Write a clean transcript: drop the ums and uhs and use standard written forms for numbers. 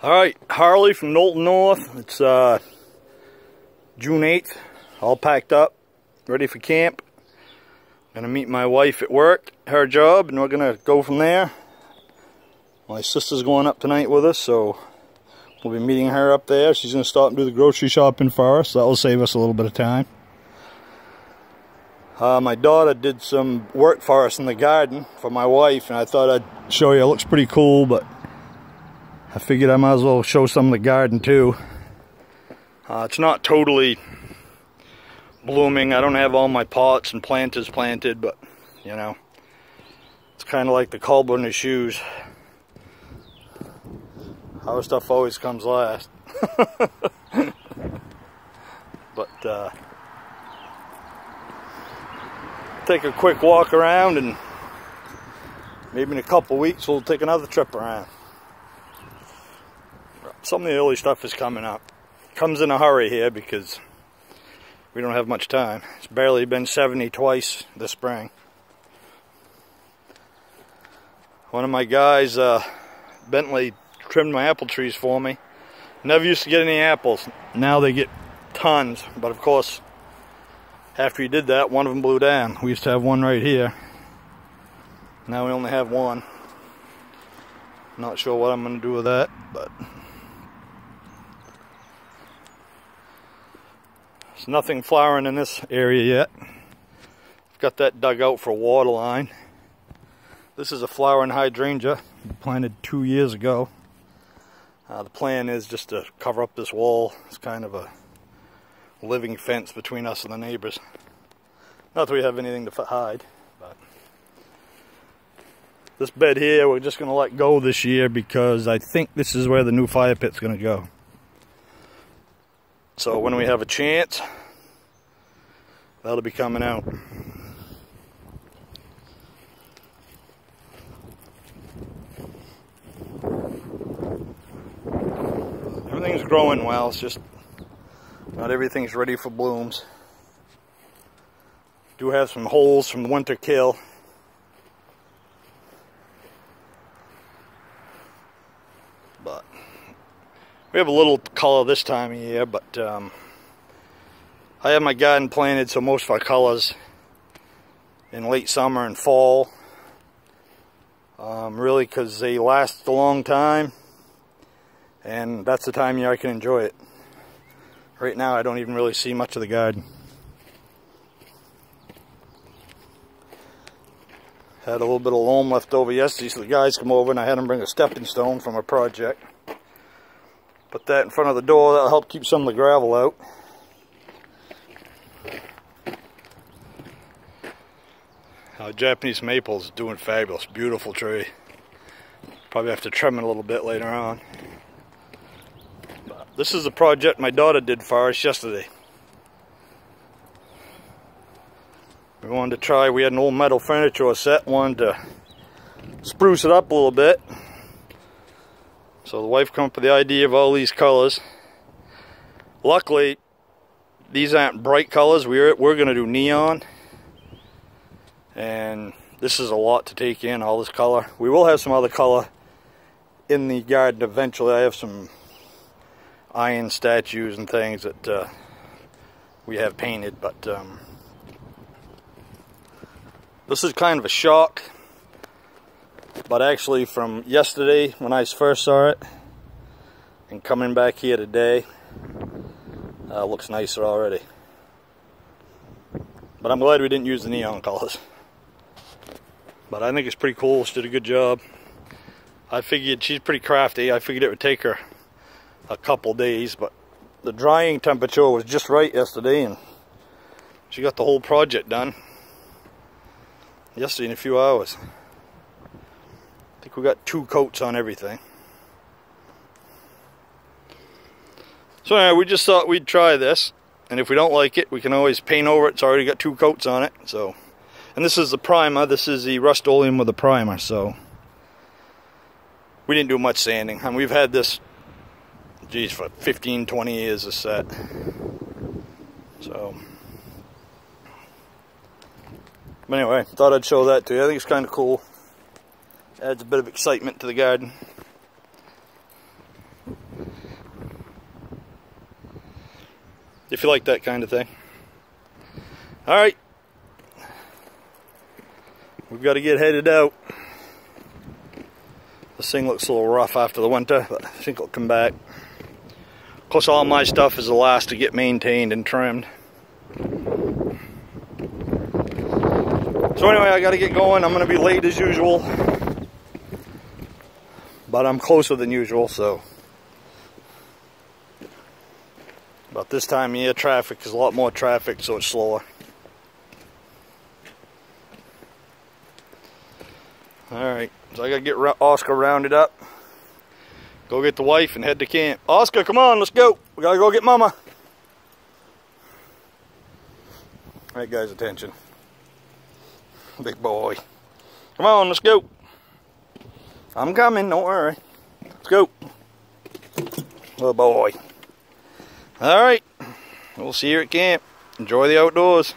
Alright, Harley from Knowlton North. It's June 8th, all packed up, ready for camp. Gonna meet my wife at work, her job, and we're gonna go from there. My sister's going up tonight with us, so we'll be meeting her up there. She's gonna stop and do the grocery shopping for us, so that will save us a little bit of time. My daughter did some work for us in the garden for my wife, and I thought I'd show you. It looks pretty cool, but I figured I might as well show some of the garden too. It's not totally blooming. I don't have all my pots and planters planted, but you know, it's kind of like the cobbler in his shoes. Our stuff always comes last. But take a quick walk around, and maybe in a couple weeks we'll take another trip around. Some of the early stuff is coming up. Comes in a hurry here because we don't have much time. It's barely been 70 twice this spring. One of my guys, Bentley, trimmed my apple trees for me. Never used to get any apples. Now they get tons, but of course after he did that, one of them blew down. We used to have one right here. Now we only have one. Not sure what I'm going to do with that, but there's nothing flowering in this area yet. I've got that dug out for a water line. This is a flowering hydrangea planted 2 years ago. The plan is just to cover up this wall. It's kind of a living fence between us and the neighbors. Not that we have anything to hide, but this bed here we're just going to let go this year because I think this is where the new fire pit's going to go. So when we have a chance, that'll be coming out. Everything's growing well, it's just not everything's ready for blooms. Do have some holes from the winter kill. But we have a little color this time of year, but I have my garden planted, so most of our colors in late summer and fall. Really, because they last a long time, and that's the time of year I can enjoy it. Right now I don't even really see much of the garden. Had a little bit of loam left over yesterday, so the guys come over and I had them bring a stepping stone from a project. Put that in front of the door. That'll help keep some of the gravel out. Japanese maple's doing fabulous. Beautiful tree. Probably have to trim it a little bit later on. But this is a project my daughter did for us yesterday. We wanted to try, we had an old metal furniture set, wanted to spruce it up a little bit. So the wife came up with the idea of all these colors. Luckily, these aren't bright colors. We're going to do neon. And this is a lot to take in, all this color. We will have some other color in the garden eventually. I have some iron statues and things that we have painted, but this is kind of a shock. But actually, from yesterday when I first saw it and coming back here today, looks nicer already. But I'm glad we didn't use the neon colors. But I think it's pretty cool. She did a good job. I figured, she's pretty crafty, I figured it would take her a couple days, but the drying temperature was just right yesterday and she got the whole project done yesterday in a few hours. I think we got 2 coats on everything. So anyway, we just thought we'd try this, and if we don't like it, we can always paint over it. It's already got 2 coats on it. So, and this is the primer. This is the Rust-Oleum with the primer. So we didn't do much sanding. I mean, we've had this, geez, for 15, 20 years this set. So, but anyway, thought I'd show that to you. I think it's kind of cool. Adds a bit of excitement to the garden. if you like that kind of thing. Alright, we've got to get headed out. This thing looks a little rough after the winter, but I think it'll come back. Of course, all my stuff is the last to get maintained and trimmed. So anyway, I got to get going. I'm going to be late as usual, but I'm closer than usual, so. About this time of year, traffic is a lot more traffic, so it's slower. Alright, so I gotta get Oscar rounded up. Go get the wife and head to camp. Oscar, come on, let's go. We gotta go get Mama. Alright guys, attention. Big boy. Come on, let's go. I'm coming, don't worry. Let's go. Little boy. Alright, we'll see you at camp. Enjoy the outdoors.